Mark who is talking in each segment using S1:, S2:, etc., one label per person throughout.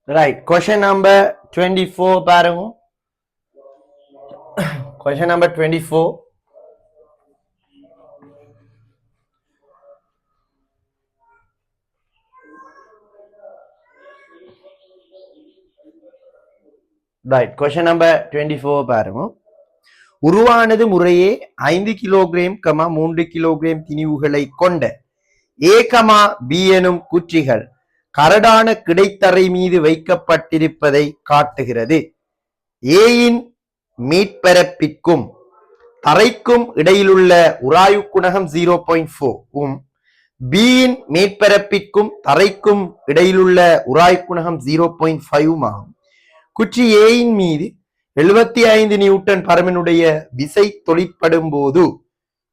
S1: Right. Question number 24, பாருங்க. Question number 24. Right. Question number 24, பாருங்க. உருவானது முறையே 5 கிலோகிராம், 3 கிலோகிராம் திணிவுகளை கொண்ட A, B எனும் குற்றிகள் கரடான கிடைத்தரை மீது வைக்கப்பட்டிருப்பதை காட்டுகிறது. ஏயின் மீட்பரப்பிற்கும் தரைக்கும் இடையிலுள்ள உராய்வு குணகம் 0.4 பியின் மேற்பரப்பிற்கும் தரைக்கும் இடையிலுள்ள உராய்வு குணகம் 0.5 ஆகும். குற்றி ஏயின் மீது 75 நியூட்டன் பருமனுடைய விசை தொழிற்படும் போது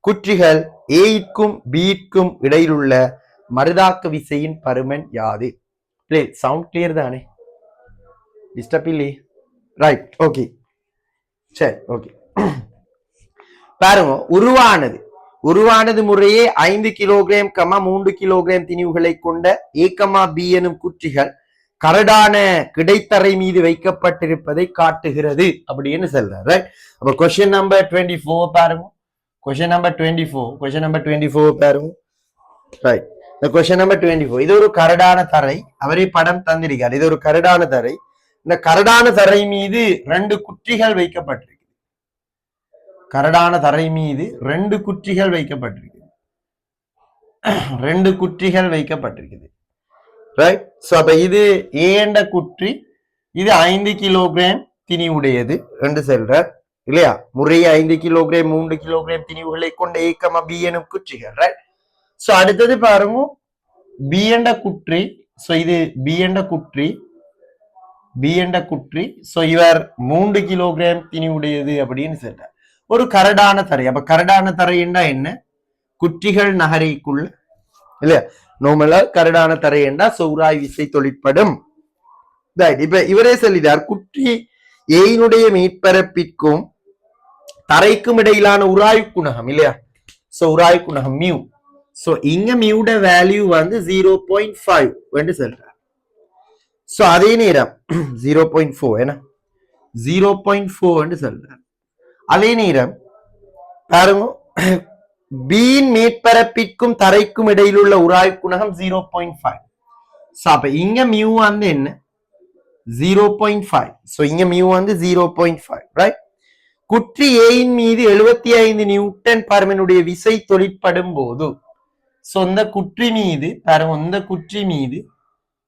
S1: குற்றிகள் ஏக்கும் பிக்கும் இடையிலுள்ள மருதாக்க விசையின் பருமன் யாது? சவுண்ட் கிளியர் தானே? டிஸ்டர்ப் இல்லையே? ரைட், ஓகே, சரி, ஓகே. பாருங்க, உருவானது முறையே 5 கிலோகிராம், 3 கிலோகிராம் திணிவுகளை கொண்ட A, B எனும் குற்றிகள் கரடான கிடைத்தரை மீது வைக்கப்பட்டிருப்பதை காட்டுகிறது அப்படின்னு சொல்றாரு. அப்ப கொஸ்டின் நம்பர் 24 பாருங்க. கொஸ்டின் நம்பர் 24 பாருங்க. ரைட், இந்த கொஸ்டின் நம்பர் 24 இது ஒரு கரடான தரை. அவரே படம் தந்திருக்காரு. இது ஒரு கரடான தரை. இந்த கரடான தரை மீது 2 குற்றிகள் வைக்கப்பட்டிருக்கு. கரடான தரை மீது 2 குற்றிகள் வைக்கப்பட்டிருக்கு. 2 குற்றிகள் வைக்கப்பட்டிருக்குது. ரைட். சோ அப்ப இது ஏ என்ற குற்றி, இது 5 கிலோகிராம் திணிவுடையது என்று சொல்றார் இல்லையா? முறையே 5 கிலோகிராம், 3 கிலோகிராம் திணிவுகளை கொண்ட A, B எனும் குற்றிகள். ரைட். சோ அடுத்தது பாருங்க, பி என்ற குற்றி. சோ இது பி என்ற குற்றி. சோ இவர் 3 கிலோகிராம் திணிவுடையது அப்படின்னு சொல்றார். ஒரு கரடான தரை. அப்ப கரடான தரை என்றா என்ன? குற்றிகள் நகரைக்குள்ள இல்லையா? நோமலா கரடான தரை என்றா சௌராய் விசை தொழிற்படும். இப்ப இவரே சொல்லிட்டார், குற்றி ஏயினுடைய மீட்பரப்பிற்கும் தரைக்கும் இடையிலான உராய்வு குணகம் இல்லையா? சோ உராய்வு குணகம் மியூ. சோ இங்க மியூட வேல்யூ வந்து 0.5 என்று சொல்றார். சோ அதே நேரம் 0.4 என்ன 0.4 என்று சொல்றார். அதே நேரம் பாருங்க, பியின் மேற்பரப்பிற்கும் தரைக்கும் இடையிலுள்ள உராய்வு குணகம் 0.5. அப்ப இங்க மியூ வந்து என்ன? 0.5. சோ இங்க மியூ வந்து 0.5. ரைட். குற்றி ஏயின் மீது 75 நியூட்டன் பருமனுடைய விசை தொழிற்படும் போது, சோ இந்த குற்றி மீது பாருங்க, இந்த குற்றி மீது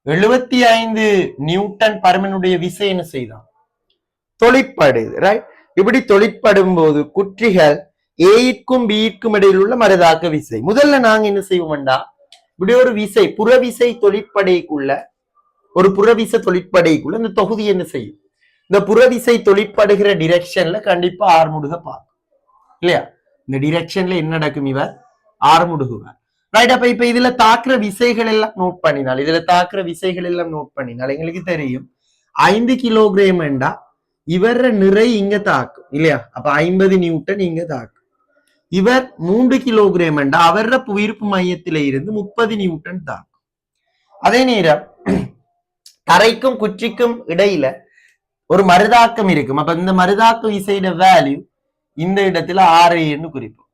S1: 75 நியூட்டன் பருமனுடைய விசை என்ன செய்தான்? தொழிற்படுது. ரைட். இப்படி தொழிற்படும் போது குற்றிகள் ஏக்கும் பிக்கும் இடையில் உள்ள மருதாக்க விசை. முதல்ல நாங்க என்ன செய்வோம்டா, இப்படி ஒரு விசை புறவிசை தொழிற்படைக்குள்ள, ஒரு புறவிசை தொழிற்படைக்குள்ள இந்த தொகுதி என்ன செய்யும்? இந்த புறவிசை தொழிற்படுகிற டிரெக்ஷன்ல கண்டிப்பா ஆறுமுடுக பார்க்கும் இல்லையா? இந்த டிரெக்ஷன்ல என்ன நடக்கும்? இவர் ஆறுமுடுகுவார். ரைட். அப்ப இப்ப இதுல தாக்குற விசைகள் எல்லாம் நோட் பண்ணினால் எங்களுக்கு தெரியும் 5 கிலோகிராம் என்றா இவர நிறை இங்க தாக்கும் இல்லையா? அப்ப 50 நியூட்டன் இங்க தாக்கும். இவர் 3 கிலோகிராம் என்றா அவர புவியீர்ப்பு மையத்தில இருந்து 30 நியூட்டன் தாக்கும். அதே நேரம் தரைக்கும் குற்றிக்கும் இடையில ஒரு மருதாக்கம் இருக்கும். அப்ப இந்த மருதாக்க விசையோட வேல்யூ இந்த இடத்துல RA என்று குறிப்போம்.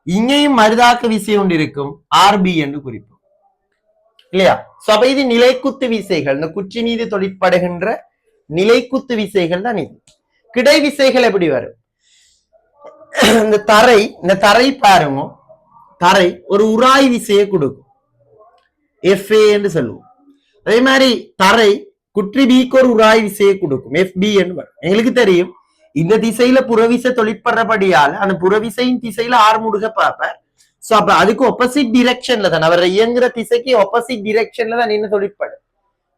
S1: இங்கேயும் மருதாக்க விசை ஒன்று இருக்கும், RB என்று குறிப்போம் இல்லையா? அப்ப இது நிலைக்குத்து விசைகள். இந்த குச்சி மீது தொழிற்படுகின்ற நிலைக்குத்து விசைகள் தான் இது. கிடை விசைகள் எப்படி வரும்? இந்த தரை பாருங்க, தரை ஒரு உராய் விசையை கொடுக்கும், FA என்று சொல்லுவோம். அதே மாதிரி தரை குற்றி பிக்கு ஒரு உராய் விசையை கொடுக்கும், FB என்று வரும். எங்களுக்கு தெரியும் இந்த திசையில புறவிசை தொழிற்படுறபடியால அந்த புறவிசையின் திசையில ஆறுமுடுக பார்ப்பார். சோ அப்ப அதுக்கு ஆப்போசிட் டிரெக்ஷன்ல தான், அவர் இயங்குற திசைக்கு ஆப்போசிட் டிரெக்ஷன்ல தான் என்ன தொழிற்படும்?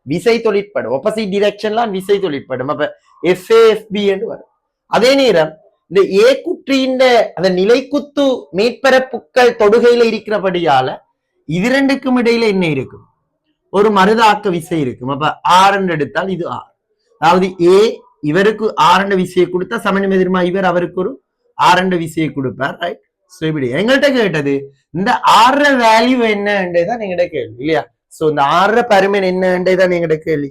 S1: விசை தொழிற்படும். ஆப்போசிட் டிரெக்ஷன்ல விசை தொழிற்படும். அப்ப FA FB என்று வரும். அதே நேரம் இந்த ஏ குற்றியின் அந்த நிலைக்குத்து மேற்பரப்புக்கள் தொடுகையில இருக்கிறபடியால இது ரெண்டுக்கும் இடையில என்ன இருக்கும்? ஒரு மருதாக்க விசை இருக்கும். அப்ப ஆர் என்று எடுத்தால் இது ஆர். அதாவது ஏ இவருக்கு ஆரண்ட விசையை கொடுத்தா சமணம் எதிர்மா இவர் அவருக்கு ஒரு ஆரண்ட விசையை கொடுப்பார். ரைட். சோ இப்படி எங்கள்கிட்ட கேட்டது இந்த ஆற வேல்யூ என்னன்றதுதான் எங்கள்கிட்ட கேள்வி இல்லையா? சோ இந்த ஆற பருமன் என்னன்றதுதான் எங்கள்கிட்ட கேள்வி.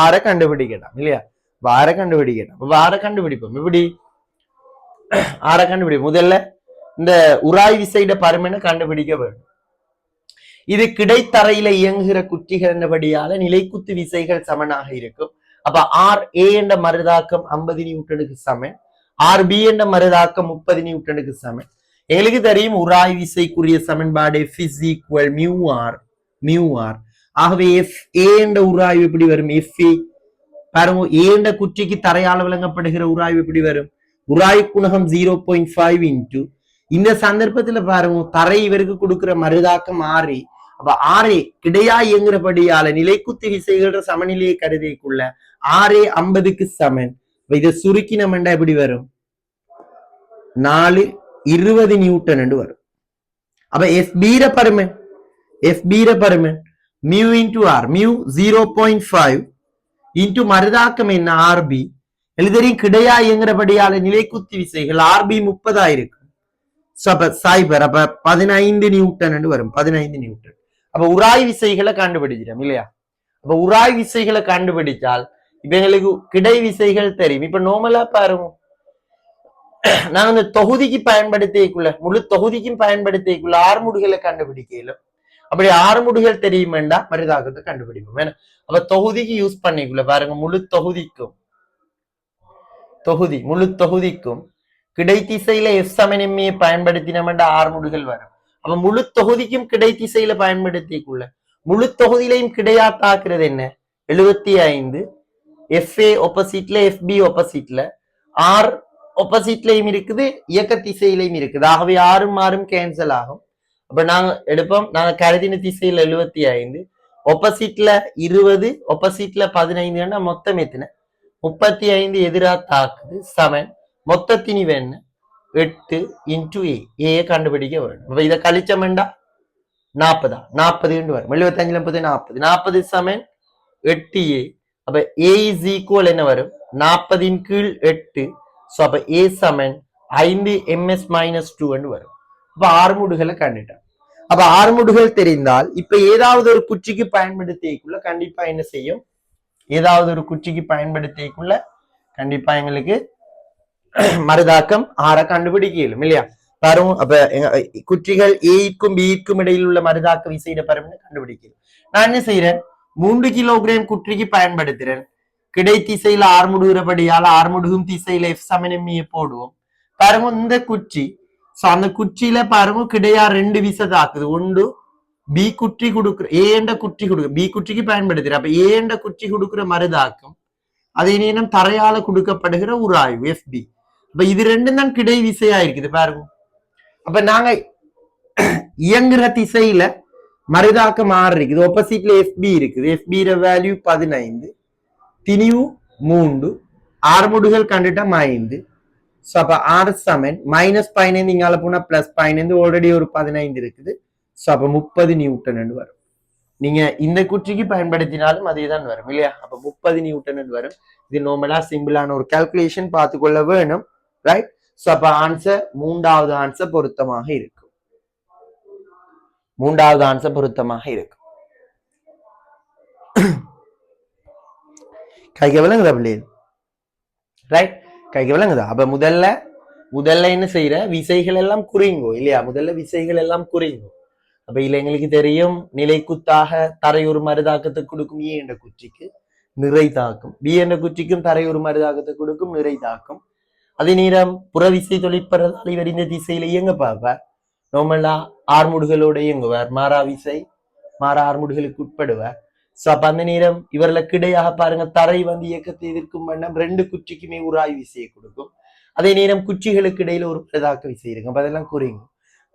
S1: ஆரை கண்டுபிடிக்கலாம் இல்லையா? வார கண்டுபிடிக்கலாம். வார கண்டுபிடிப்போம். எப்படி ஆரை கண்டுபிடிப்போம்? முதல்ல இந்த உராய் விசைட பருமனை கண்டுபிடிக்க வேண்டும். இது கிடைத்தரையில இயங்குகிற குற்றிகள் என்றபடியால நிலைக்குத்து விசைகள் சமனாக இருக்கும். அப்ப ஆர் ஏ என்ற மருதாக்கம் 50 நியூட்டனுக்கு சமன், ஆர் பி என்ற மருதாக்கம் 30 நியூட்டனுக்கு சமன். எங்களுக்கு தெரியும் உராய் விசைக்குரிய சமன்பாடு F is equal mu r. ஆகவே எஃப் ஏ என்ற உராய்வு எப்படி வரும்? எஃப் ஏ பாருங்க, ஏ என்ற குற்றிக்கு தரையால் வழங்கப்படுகிற உராய்வு எப்படி வரும்? உராய் குணகம் 0.5 இன்டு இந்த சந்தர்ப்பத்துல பாருங்க தரை இவருக்கு கொடுக்கிற மருதாக்கம் ஆறு. அப்ப ஆரே கிடையா இயங்குறபடியால நிலைக்குத்து விசைகள சமநிலையை கருதிக்குள்ள ஆரே 50க்கு சமன். இதை சுருக்கினமெண்டா எப்படி வரும்? 420 நியூட்டன் என்று வரும். அப்ப எஃப் பீர பருமன் mu into R, mu 0.5 into மருதாக்கம் என்ன ஆர்பி எழுதறியும் கிடையா இயங்குறபடியால நிலைக்குத்தி விசைகள் ஆர்பி 30 இருக்கும். சைபர் அப்ப 15 நியூட்டன் என்று வரும். 15 நியூட்டன். அப்ப உராய் விசைகளை கண்டுபிடிச்சிடும் இல்லையா? அப்ப உராய் விசைகளை கண்டுபிடிச்சால் இப்ப எங்களுக்கு கிடை விசைகள் தெரியும். இப்ப நார்மலா பாருங்க, நாங்க இந்த தொகுதிக்கு பயன்படுத்திக்குள்ள முழு தொகுதிக்கும் பயன்படுத்திக்குள்ள ஆறுமுடுகளை கண்டுபிடிக்கலும். அப்படி ஆறுமுடுகள் தெரியுமெண்டா மருதாக்கத்தை கண்டுபிடிப்போம். ஏன்னா அப்ப தொகுதிக்கு யூஸ் பண்ணிக்குள்ள பாருங்க, முழு தொகுதிக்கும் கிடைத்திசையில எஃப் சமன் எம்ஏ பயன்படுத்தினோம்டா ஆறுமுடுகள் வரும். அப்ப முழு தொகுதிக்கும் கிடைத்திசையில பயன்படுத்திக்குள்ள முழு தொகுதியிலையும் கிடையா தாக்குறது என்ன? 75. எஃப்ஏ ஒப்போசிட்ல, எஃப்பி ஒப்போசிட்ல, ஆர் ஒப்போசிட்லயும் இருக்குது, இயக்க திசையிலையும் இருக்குது. ஆகவே ஆறும் கேன்சல் ஆகும். அப்ப நாங்க எடுப்போம், நாங்க கருதின திசையில 75, ஒப்போசிட்ல 20, ஒப்போசிட்ல 15, மொத்தம் எத்தனை? 35 எதிரா தாக்குது சமன். மொத்தத்தினி வேணும் 8 இன்டு ஏ கண்டுபிடிக்க வேணும். அப்ப இதை கழிச்சமெண்டா 40 வரும். 75 40 40 சமன் 8A. அப்ப ஏ இஸ் ஈக்குவல் என்ன வரும்? 40 கீழ் 8. சோ அப்ப ஏ சமன் 5 ms - 2 வரும். அப்ப ஆறுமுடுகளை கண்டுட்டோம். அப்ப ஆறுமுடுகள் தெரிந்தால் இப்ப ஏதாவது ஒரு குச்சிக்கு பயன்படுத்திக்குள்ள கண்டிப்பா என்ன செய்யும்? ஏதாவது ஒரு குச்சிக்கு பயன்படுத்திக்குள்ள கண்டிப்பா எங்களுக்கு மருதாக்கம் ஆற கண்டுபிடிக்கலும் இல்லையா? பாருங்க, அப்ப குற்றிகள் ஏக்கும் பிக்கும் இடையில் உள்ள மருதாக்க விசையிட பருமனை கண்டுபிடிக்கலும். நான் என்ன செய்யறேன்? 3 கிலோகிராம் குற்றிக்கு பயன்படுத்துறேன். கிடைத்திசையில ஆறுமுடுகிறபடியால ஆறுமுடுகும் திசையில எஃப் சமன் எம்ஏ போடுவோம். பாருங்க இந்த குச்சி, சோ அந்த குச்சியில பாருங்க கிடையா 2 விசை தாக்குது. ஒன்று பி குற்றி கொடுக்குற, ஏ என்ற குற்றி கொடுக்குற, பி குற்றிக்கு பயன்படுத்துற. அப்ப ஏ என்ற குற்றி கொடுக்குற மருதாக்கம் அதே நேரம் தரையால கொடுக்கப்படுகிற உராய்வு எஃப்பி. அப்ப இது ரெண்டும் தான் கிடை விசையா இருக்குது பாருங்க. அப்ப நாங்க இயங்குற திசையில மருதாக்கம் 6 இருக்குது, ஒப்போசிட்ல எஃப்பி இருக்குது. எஃப்பி வேல்யூ 15, திணிவு 3, ஆறுமுடுகள் கண்டுட்டா 5. சோ அப்ப ஆர் சமன் -15 இங்கால போனா +15, ஆல்ரெடி ஒரு 15 இருக்குது. சோ அப்ப 30 நியூட்டன் வரும். நீங்க இந்த குற்றிக்கு பயன்படுத்தினாலும் அதே தான் வரும் இல்லையா? அப்ப 30 நியூட்டன் வரும். இது நார்மலா சிம்பிளான ஒரு கால்குலேஷன் பார்த்துக்கொள்ள வேணும், ரைட்? சோ அப்ப ஆன்சர் மூன்றாவது ஆன்சர் பொருத்தமாக இருக்கும். மூன்றாவது ஆன்சர் பொருத்தமாக இருக்கும். கைக்கு விளங்குதா பிள்ளைகள்? ரைட், கைக்கு விளங்குதா? அப்ப முதல்ல என்ன செய்யற? விசைகள் எல்லாம் குறைங்கோ இல்லையா? முதல்ல விசைகள் எல்லாம் குறைங்கோ. அப்ப இல்ல எங்களுக்கு தெரியும் நிலைக்குத்தாக தரையொரு மருதாக்கத்தை கொடுக்கும் ஏ என்ற குச்சிக்கு நிறை தாக்கும், பி என்ற குச்சிக்கும் தரையொரு மருதாக்கத்தை கொடுக்கும் நிறை தாக்கும். அதே நேரம் புறவிசை தொழிற்பறதால் இவர் இந்த திசையில இயங்க பார்ப்பார். நார்மலா ஆறுமுடுகளோட இயங்குவார். மாறா ஆறுமுடுகளுக்கு உட்படுவார். சோ அப்ப அந்த நேரம் இவர்ல கிடையாக பாருங்க, தரை இயக்கத்தை எதிர்க்கும் வண்ணம் 2 குச்சிக்குமே உராய் விசையை கொடுக்கும். அதே நேரம் குச்சிகளுக்கு இடையில ஒரு பிரதாக்க விசை இருக்கும். அப்ப அதெல்லாம் குறைங்க.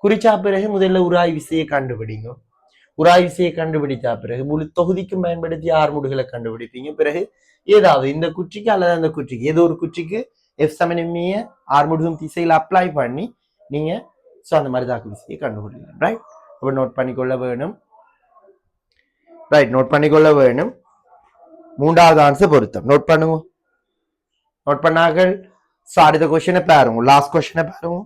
S1: குறிச்சா பிறகு முதல்ல உராய் விசையை கண்டுபிடிங்க. உராய் விசையை கண்டுபிடிச்சா பிறகு முழு தொகுதிக்கும் பயன்படுத்தி ஆறுமுடுகளை கண்டுபிடிப்பீங்க. பிறகு ஏதாவது இந்த குச்சிக்கு அல்லது அந்த குச்சிக்கு ஏதோ ஒரு குச்சிக்கு எஃப் சமன் எம்ஏ ஆறுமுடுகும் திசையில அப்ளை பண்ணி நீங்க அந்த மருதாக்க விசையை கண்டுபிடிக்கலாம். ரைட், அப்ப நோட் பண்ணிக்கொள்ள வேணும். ரைட், நோட் பண்ணிக்கொள்ள வேணும். மூன்றாவது ஆன்சர் பொருத்தம். நோட் பண்ணுங்க. நோட் பண்ணார்கள். அடுத்த கொஸ்டினை பாருங்க, லாஸ்ட் கொஸ்டினை பாருங்க.